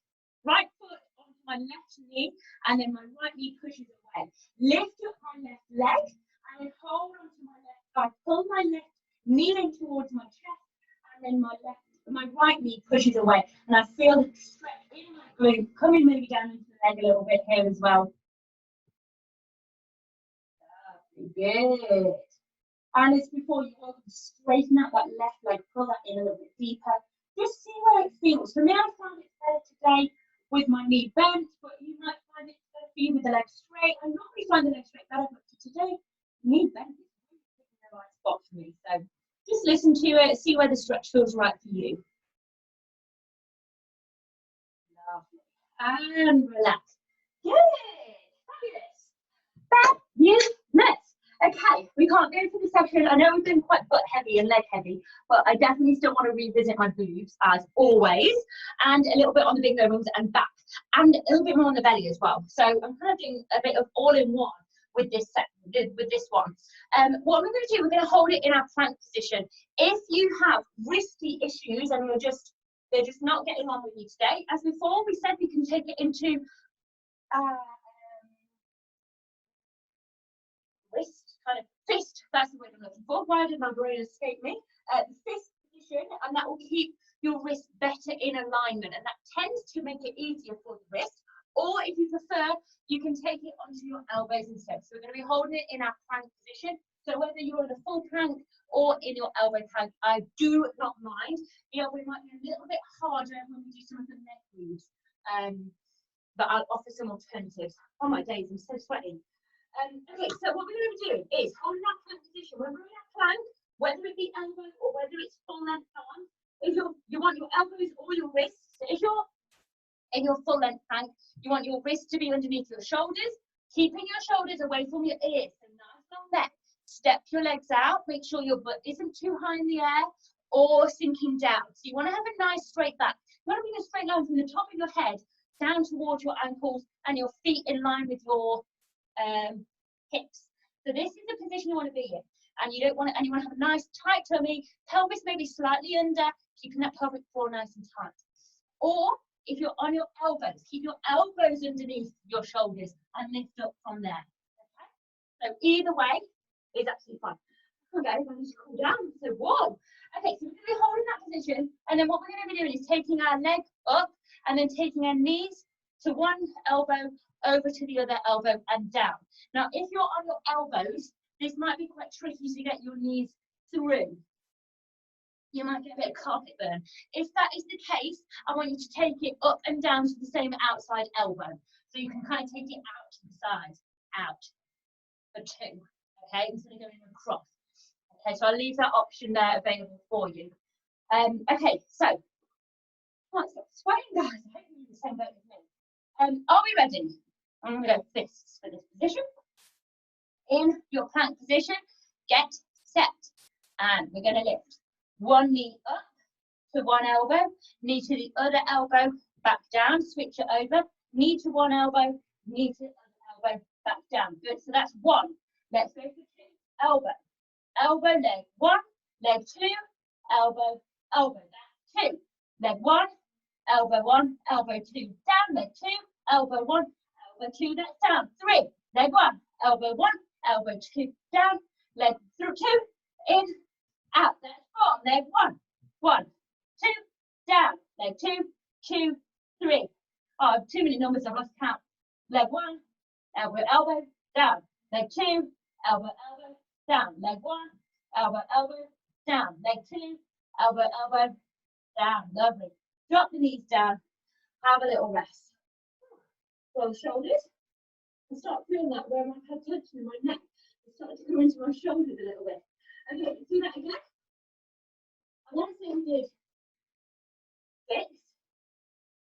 right foot onto my left knee, and then my right knee pushes away. Lift up my left leg. And hold on to my left thigh, pull my left knee in towards my chest, and then my right knee pushes away. And I feel the stretch in my glute, coming maybe down into the leg a little bit here as well. Good. And as before, you want to straighten out that left leg, pull that in a little bit deeper. Just see where it feels. For me, I found it better today with my knee bent, but you might find it better for you with the leg straight. I normally find the leg straight better, but for today, knee bent is really picking the right spot for me. So just listen to it, see where the stretch feels right for you. Lovely. And relax. Good. Fabulous. Fabulous. Okay, we can't go through the session. I know we've been quite butt heavy and leg heavy, but I definitely still want to revisit my boobs as always, and a little bit on the big bones and back, and a little bit more on the belly as well. So I'm kind of doing a bit of all in one with this one. What we're going to do, we're going to hold it in our plank position. If you have wristy issues and they're just not getting on with you today, as before we said, we can take it into wrist, kind of fist, that's the word I'm looking for. Why did my brain escape me? The fist position, and that will keep your wrist better in alignment, and that tends to make it easier for the wrist. Or if you prefer, you can take it onto your elbows instead. So we're going to be holding it in our plank position. So whether you're in a full plank or in your elbow plank, I do not mind. The elbow might be a little bit harder when we do some of the neck moves, but I'll offer some alternatives. Oh my days, I'm so sweaty. Okay, so what we're going to be doing is holding our plank position. When we're in a plank, whether it be elbow or whether it's full length arm, if you want your elbows or your wrists, if you're in your full length plank, you want your wrists to be underneath your shoulders, keeping your shoulders away from your ears. So nice long neck. Step your legs out. Make sure your butt isn't too high in the air or sinking down. So you want to have a nice straight back. You want to bring a straight line from the top of your head down towards your ankles and your feet in line with your hips. So this is the position you want to be in. And you don't want to, and you want to have a nice tight tummy, pelvis maybe slightly under, keeping that pelvic floor nice and tight. Or if you're on your elbows, keep your elbows underneath your shoulders and lift up from there. Okay? So either way is absolutely fine. Okay, I need to cool down. So whoa. Okay, so we're going to be holding that position, and then what we're going to be doing is taking our leg up and then taking our knees to one elbow over to the other elbow and down. Now, if you're on your elbows, this might be quite tricky to get your knees through. You might get a bit of carpet burn. If that is the case, I want you to take it up and down to the same outside elbow. So you can kind of take it out to the side, out for two, okay, instead of going across. Okay, so I'll leave that option there available for you. Okay, so, can't stop sweating, guys. I hope you're in the same boat with me. Are we ready? I'm going to go fists for this position. In your plank position, get set, and we're going to lift. One knee up to one elbow, knee to the other elbow, back down, switch it over, knee to one elbow, knee to the other elbow, back down. Good, so that's one. Let's go for two. Elbow, elbow, leg one, leg two, elbow, elbow, that's two. Leg one, elbow two, down, leg two, elbow one, elbow two, that's down. Three, leg one, elbow two, down, leg through two, in, out, that's four, leg one, two, down, leg two, two, three. Oh, too many numbers, I've lost count. Leg one, elbow, down, leg two, elbow, down, leg one, elbow, down, leg two, elbow, down, lovely. Drop the knees down, have a little rest. Roll the shoulders, and start feeling that where I've had tension in my neck. It's starting to come into my shoulders a little bit. Okay, let's do that again. I want to say we did 6. I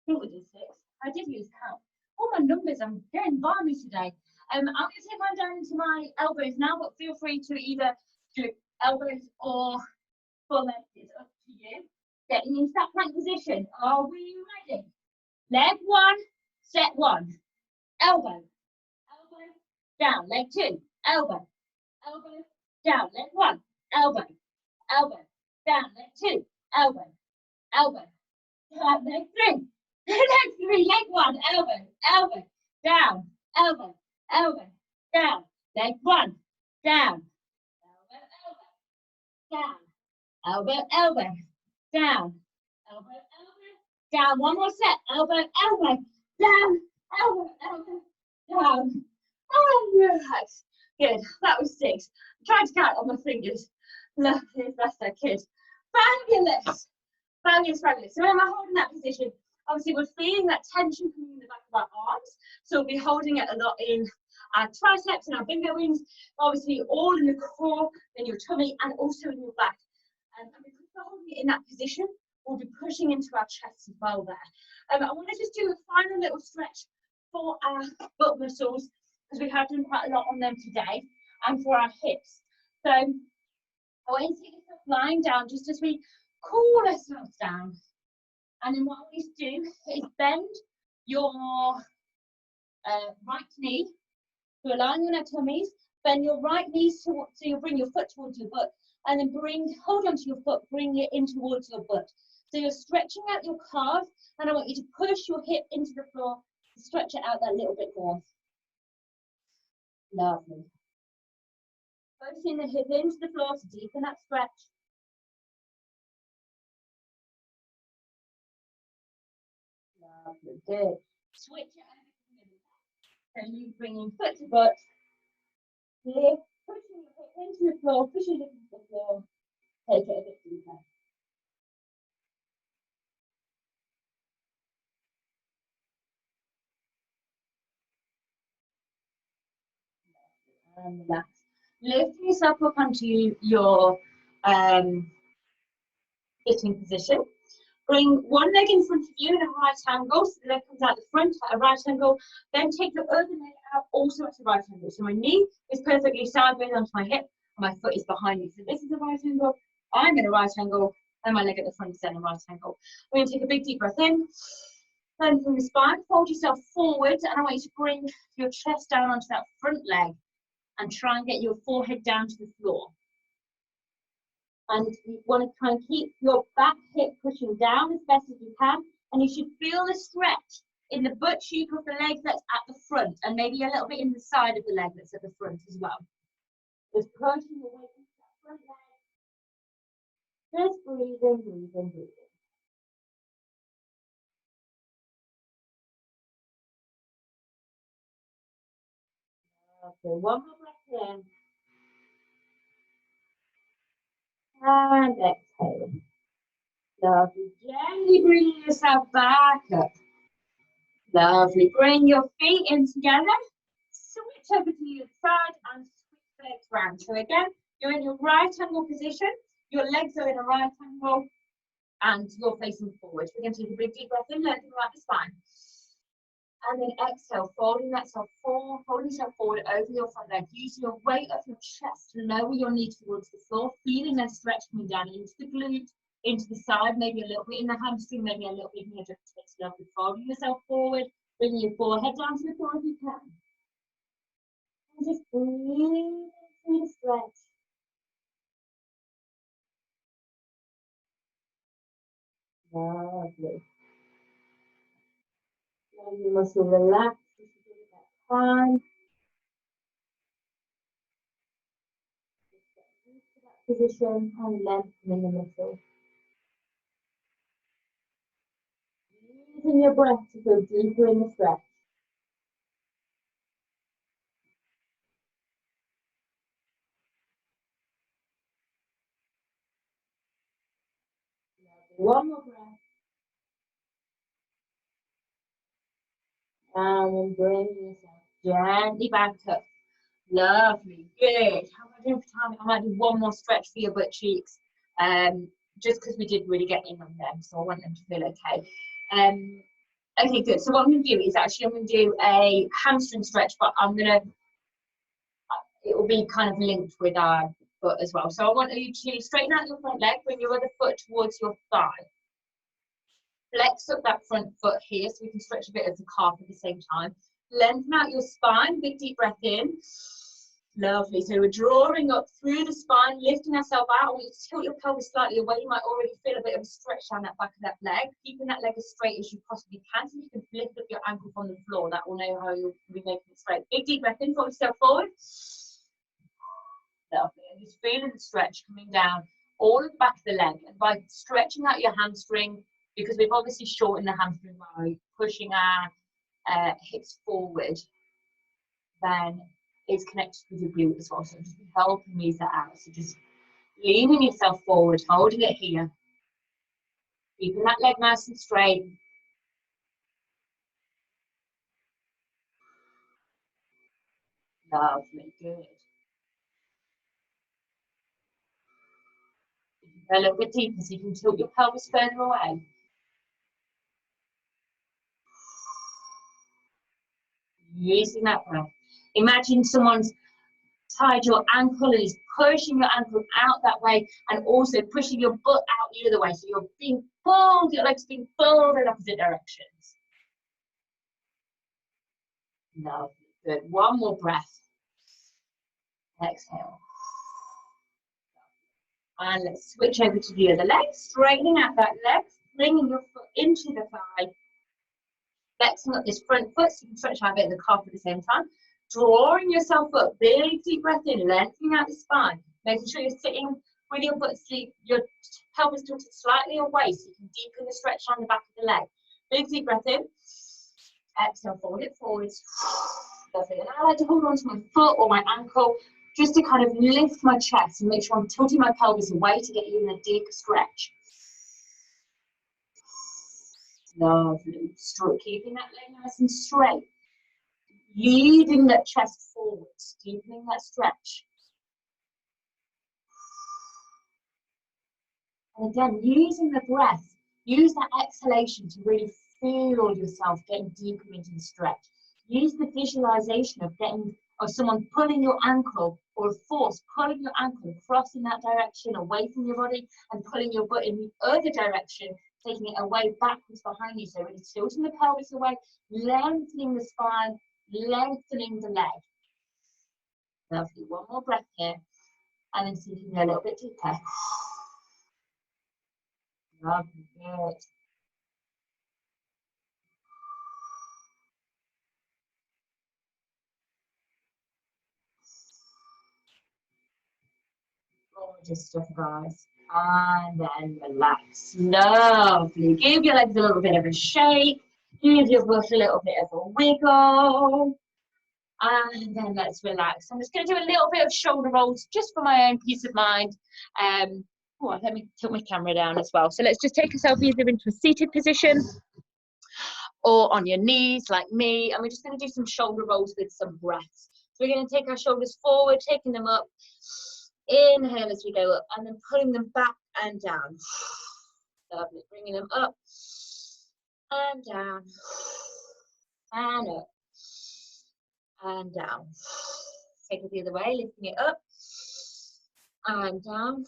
think we did 6. I did lose count. All my numbers, I'm getting balmy today. I'm going to take mine down into my elbows now, but feel free to either do elbows or full legs. It's up to you. Getting into that plank position. Are we ready? Leg one, set one. Elbow, down, leg two, elbow, down, leg one, elbow, down, leg two, elbow, down, leg three, leg one, elbow, down, elbow, down, leg one, down, down, elbow, down, down, one more set, elbow, down, down. Oh, yes. Good. That was 6. I'm trying to count on my fingers. Look, as best I could. Fabulous. Fabulous, fabulous. So when I'm holding that position, obviously we're feeling that tension coming in the back of our arms. So we'll be holding it a lot in our triceps and our bingo wings. Obviously all in the core, in your tummy, and also in your back. And because we're holding it in that position, we'll be pushing into our chest as well there. I want to just do a final little stretch for our butt muscles, because we have done quite a lot on them today, and for our hips. So I want you to take yourself lying down just as we cool ourselves down. And then what I want you to do is bend your right knee. So we're lying on our tummies. Bend your right knee so you'll bring your foot towards your butt, and then hold onto your foot, bring it in towards your butt. So you're stretching out your calf, and I want you to push your hip into the floor, stretch it out that little bit more. Lovely. Pushing the hip into the floor to deepen that stretch. Lovely, good. Switch it over to the middle. So you bringing foot to butt, lift, pushing your hip into the floor, pushing it into the floor. Take it a bit deeper. And relax. Lifting yourself up onto your sitting position. Bring one leg in front of you in a right angle, so the leg comes out the front at a right angle. Then take your other leg out also at a right angle. So my knee is perfectly sideways onto my hip, and my foot is behind me. So this is a right angle, I'm in a right angle, and my leg at the front is in a right angle. We're going to take a big deep breath in, lengthen the spine, fold yourself forward, and I want you to bring your chest down onto that front leg and try and get your forehead down to the floor. And you want to try and keep your back hip pushing down as best as you can. And you should feel the stretch in the butt cheek of the leg that's at the front, and maybe a little bit in the side of the leg that's at the front as well. Just pushing your weight into that front leg. Just breathing, breathing, breathing. Okay, one more breath in. And exhale. Lovely. Gently bringing yourself back up. Lovely. Bring your feet in together. Switch over to the other side and switch the legs round. So again, you're in your right angle position. Your legs are in a right angle and you're facing forward. We're going to take a big deep breath in, lengthening out the spine. And then exhale, folding that self forward, holding yourself forward over your front leg. Using your weight of your chest to lower your knee towards the floor, feeling that stretch coming down into the glute, into the side, maybe a little bit in the hamstring, maybe a little bit in your adductors. Lovely. Folding yourself forward, bringing your forehead down to the floor if you can. And just breathe through the stretch. Lovely. Now you must relax as you give it that time. Position and lengthening the muscle. Using your breath to go deeper in the stretch. One more breath. And then bring yourself gently back up. Lovely, good. How am I doing for time? I might do one more stretch for your butt cheeks. Just because we did really get in on them, so I want them to feel okay. Okay, good. So what I'm going to do is actually I'm going to do a hamstring stretch, but it will be kind of linked with our foot as well. So I want you to straighten out your front leg, bring your other foot towards your thigh. Flex up that front foot here so we can stretch a bit of the calf at the same time. Lengthen out your spine, big deep breath in. Lovely. So we're drawing up through the spine, lifting ourselves out. I want you to tilt your pelvis slightly away. You might already feel a bit of a stretch down that back of that leg. Keeping that leg as straight as you possibly can, so you can lift up your ankle from the floor. That will know how you'll be making it straight. Big deep breath in, fold yourself forward. Lovely. And just feeling the stretch coming down all of the back of the leg. And by stretching out your hamstring, because we've obviously shortened the hamstring by pushing our hips forward, then it's connected with your glute as well. So just helping ease that out. So just leaning yourself forward, holding it here, keeping that leg nice and straight. Lovely, good. Go a little bit deeper so you can tilt your pelvis further away. Using that breath. Imagine someone's tied your ankle and is pushing your ankle out that way and also pushing your butt out the other way. So you're being pulled, your legs being pulled in opposite directions. Lovely, good. One more breath. Exhale. And let's switch over to the other leg, straightening out that leg, bringing your foot into the thigh, flexing up this front foot so you can stretch out a bit of the calf at the same time. Drawing yourself up, big deep breath in, lengthening out the spine, making sure you're sitting with your butt sleep, your pelvis tilted slightly away so you can deepen the stretch on the back of the leg. Big deep breath in. Exhale, fold it forwards. Lovely. And I like to hold on to my foot or my ankle just to kind of lift my chest and make sure I'm tilting my pelvis away to get you in a deep stretch. Lovely. Keeping that leg nice and straight. Leading that chest forwards, deepening that stretch. And again, using the breath, use that exhalation to really feel yourself getting deeper into the stretch. Use the visualization of someone pulling your ankle, or a force pulling your ankle across in that direction, away from your body, and pulling your butt in the other direction, taking it away backwards behind you. So really tilting the pelvis away, lengthening the spine, lengthening the leg. Lovely. One more breath here, and then see if you can go a little bit deeper. Lovely. Good. Gorgeous stuff, guys. And then relax. Lovely. Give your legs a little bit of a shake. Give your butt a little bit of a wiggle. And then let's relax. I'm just going to do a little bit of shoulder rolls just for my own peace of mind. Let me tilt my camera down as well. So let's just take ourselves either into a seated position or on your knees like me. And we're just going to do some shoulder rolls with some breaths. So we're going to take our shoulders forward, taking them up. Inhale as we go up, and then pulling them back and down. Lovely. Bringing them up and down and up and down. Take it the other way, lifting it up and down,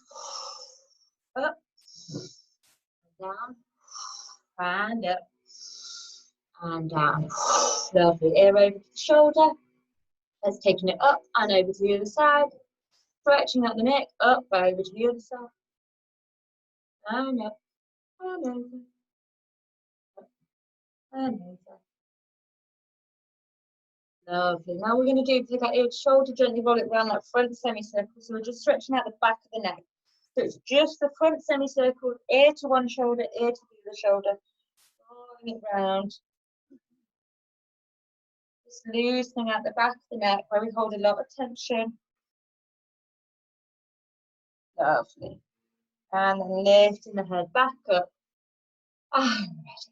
up and down and up and down. Lovely. Ear over to the shoulder. Let's taking it up and over to the other side. Stretching out the neck, up, over to the other side. And up, and over, up, and over. Lovely. Now we're going to do, take our ear to shoulder, gently roll it around that front semicircle. So we're just stretching out the back of the neck. So it's just the front semicircle, ear to one shoulder, ear to the other shoulder. Rolling it round. Just loosening out the back of the neck where we hold a lot of tension. Lovely. And then lifting the head back up. I'm ready.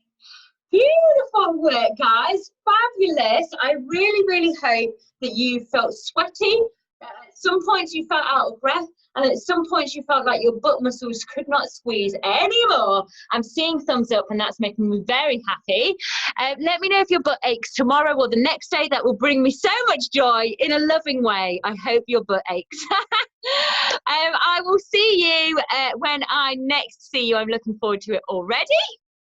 Beautiful work, guys. Fabulous. I really, really hope that you felt sweaty. At some points you felt out of breath, and at some points you felt like your butt muscles could not squeeze anymore. I'm seeing thumbs up, and that's making me very happy. Let me know if your butt aches tomorrow or the next day. That will bring me so much joy in a loving way. I hope your butt aches. I will see you when I next see you. I'm looking forward to it already.